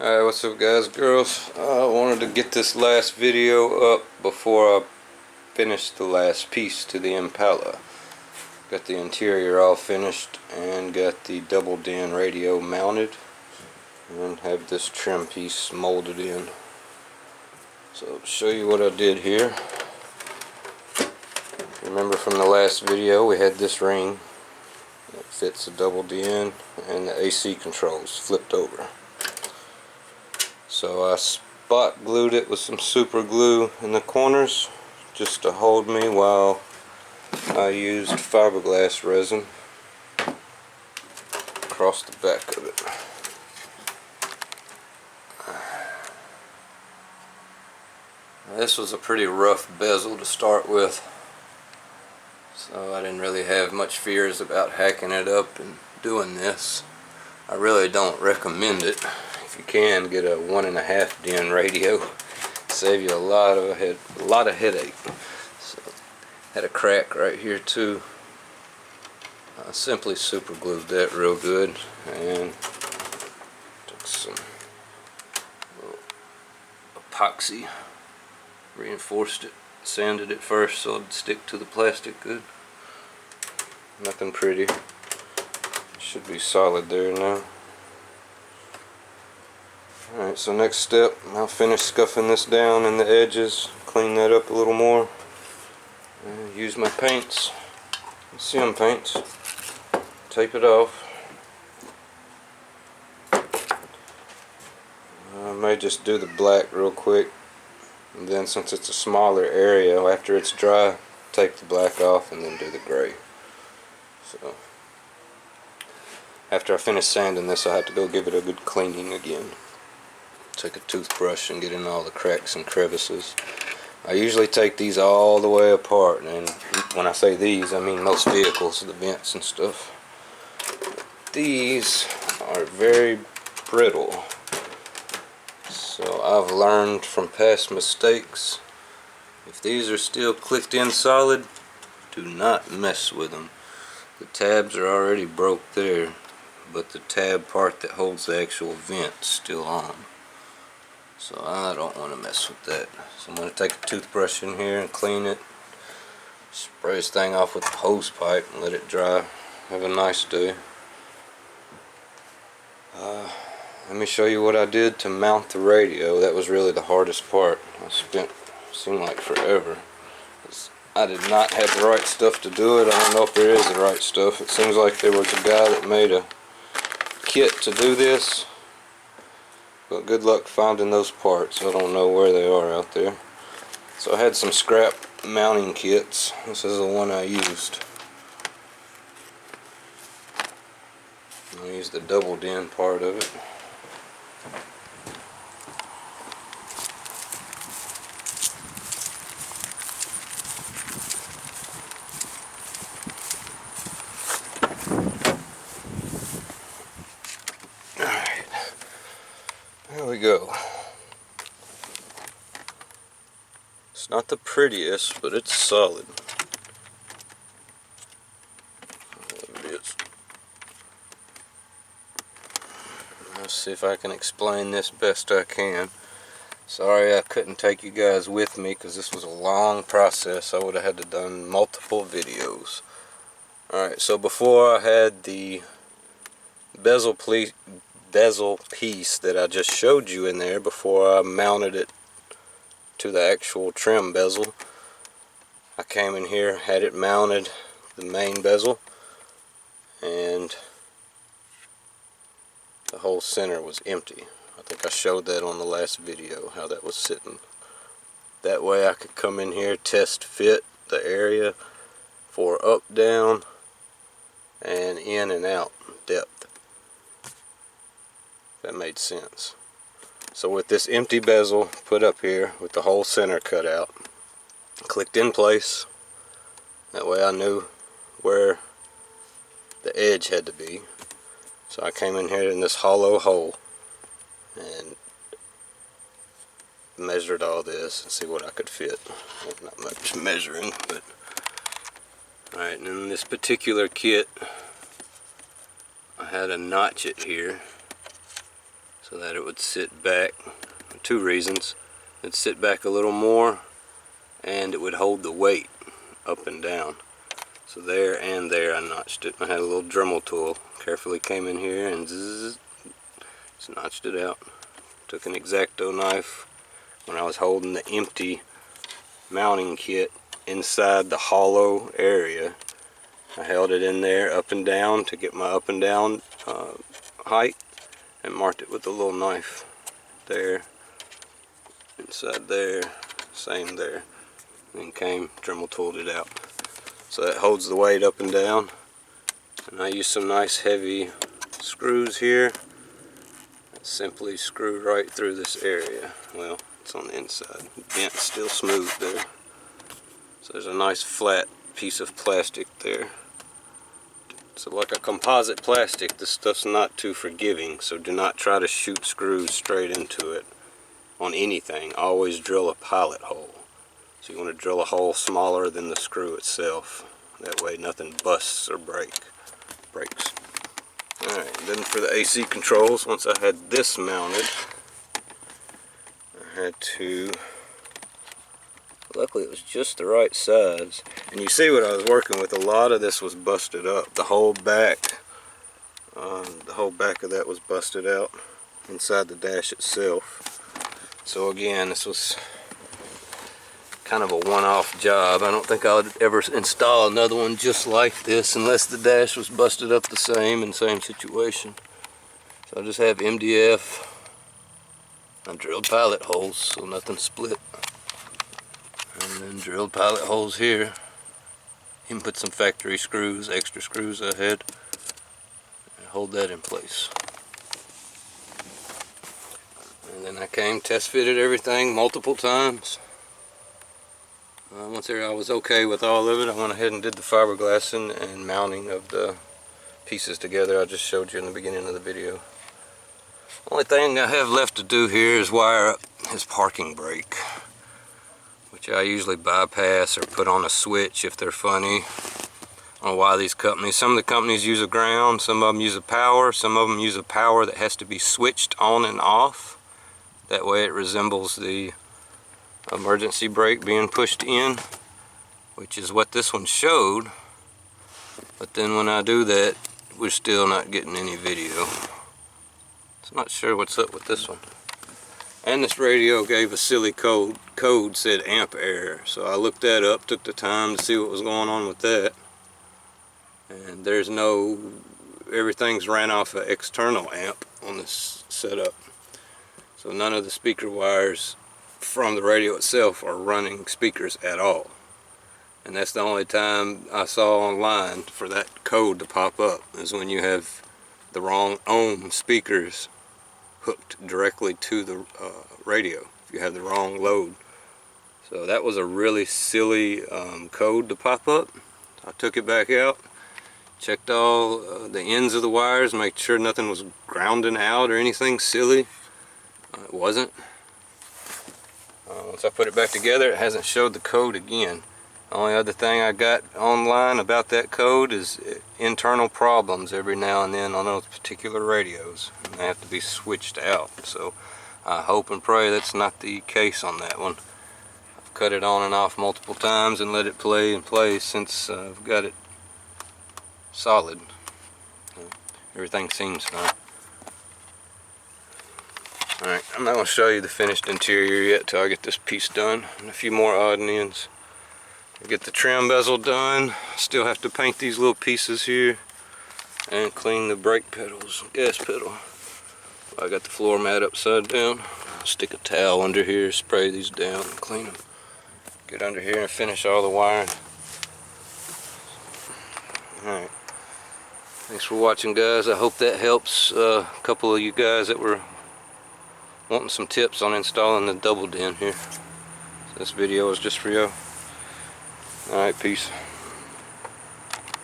Alright, what's up guys, girls? I wanted to get this last video up before I finish the last piece to the Impala. Got the interior all finished and got the double din radio mounted and have this trim piece molded in. So I'll show you what I did here. Remember from the last video we had this ring that fits the double din and the AC controls flipped over. So I spot glued it with some super glue in the corners just to hold me while I used fiberglass resin across the back of it. This was a pretty rough bezel to start with, so I didn't really have much fears about hacking it up and doing this. I really don't recommend it. If you can, get a 1.5 din radio. Save you a lot of headache. So, had a crack right here too. I simply super glued that real good and took some epoxy, reinforced it, sanded it first so it'd stick to the plastic good. Nothing pretty. Should be solid there now. Alright, so next step, I'll finish scuffing this down in the edges, clean that up a little more, and use my paints, CM paints, tape it off. I may just do the black real quick, and then since it's a smaller area, after it's dry, take the black off and then do the gray. So after I finish sanding this, I have to go give it a good cleaning again. Take a toothbrush and get in all the cracks and crevices. I usually take these all the way apart, and when I say these, I mean most vehicles, the vents and stuff. These are very brittle, so I've learned from past mistakes, if these are still clicked in solid, do not mess with them. The tabs are already broke there, but the tab part that holds the actual vent is still on. So I don't want to mess with that. So I'm going to take a toothbrush in here and clean it. Spray this thing off with a hose pipe and let it dry. Have a nice day. Let me show you what I did to mount the radio. That was really the hardest part. I spent, seemed like forever. I did not have the right stuff to do it. I don't know if there is the right stuff. It seems like there was a guy that made a kit to do this. But good luck finding those parts. I don't know where they are out there. So I had some scrap mounting kits. This is the one I used. I used the double din part of it. Alright. There we go. It's not the prettiest, but it's solid. It is. Let's see if I can explain this best I can. Sorry I couldn't take you guys with me because this was a long process. I would have had to done multiple videos. Alright, so before I had the bezel piece that I just showed you in there before I mounted it to the actual trim bezel. I came in here, had it mounted, the main bezel, and the whole center was empty. I think I showed that on the last video, how that was sitting. That way I could come in here, test fit the area for up, down, and in and out depth. That made sense. So with this empty bezel put up here with the whole center cut out, clicked in place, that way I knew where the edge had to be. So I came in here in this hollow hole and measured all this and see what I could fit. Not much measuring, but alright, and in this particular kit I had to notch it here so that it would sit back. 2 reasons. It'd sit back a little more, and it would hold the weight up and down. So there and there I notched it. I had a little Dremel tool. Carefully came in here and zzz, just notched it out. Took an X-Acto knife when I was holding the empty mounting kit inside the hollow area. I held it in there up and down to get my up and down height, and marked it with a little knife there, inside there, same there. Then came, Dremel tooled it out. So that holds the weight up and down. And I use some nice heavy screws here that simply screw right through this area. Well, it's on the inside. Bent, still smooth there. So there's a nice flat piece of plastic there. So like a composite plastic, this stuff's not too forgiving, so do not try to shoot screws straight into it on anything. Always drill a pilot hole. So you want to drill a hole smaller than the screw itself. That way nothing busts or breaks. Alright, then for the AC controls, once I had this mounted, I had to, luckily it was just the right size. And you see what I was working with, a lot of this was busted up. The whole back of that was busted out inside the dash itself. So again, this was kind of a one-off job. I don't think I would ever install another one just like this unless the dash was busted up the same situation. So I just have MDF. I drilled pilot holes so nothing split. And then drilled pilot holes here. Even put some factory screws, extra screws I had, and hold that in place. And then I came, test fitted everything multiple times. Once I was okay with all of it, I went ahead and did the fiberglassing and mounting of the pieces together I just showed you in the beginning of the video. Only thing I have left to do here is wire up his parking brake, which I usually bypass or put on a switch if they're funny. I don't know why these companies, some of the companies use a ground, some of them use a power, some of them use a power that has to be switched on and off. That way it resembles the emergency brake being pushed in, which is what this one showed. But then when I do that, we're still not getting any video. So I'm not sure what's up with this one. And this radio gave a silly code said amp error. So I looked that up, took the time to see what was going on with that. And there's no, everything's ran off an external amp on this setup. So none of the speaker wires from the radio itself are running speakers at all. And that's the only time I saw online for that code to pop up, is when you have the wrong ohm speakers hooked directly to the radio, if you have the wrong load. So that was a really silly code to pop up. I took it back out, checked all the ends of the wires, made sure nothing was grounding out or anything silly. It wasn't. Once I put it back together, it hasn't showed the code again. The only other thing I got online about that code is internal problems every now and then on those particular radios, and they have to be switched out. So I hope and pray that's not the case on that one. I've cut it on and off multiple times and let it play and play since I've got it solid. Everything seems fine. Alright, I'm not going to show you the finished interior yet till I get this piece done and a few more odd and ends. Get the trim bezel done. Still have to paint these little pieces here and clean the brake pedals, gas pedal. I got the floor mat upside down. Stick a towel under here, spray these down and clean them. Get under here and finish all the wiring. Alright, thanks for watching, guys. I hope that helps a couple of you guys that were wanting some tips on installing the double den here. So this video is just for you. Alright, peace.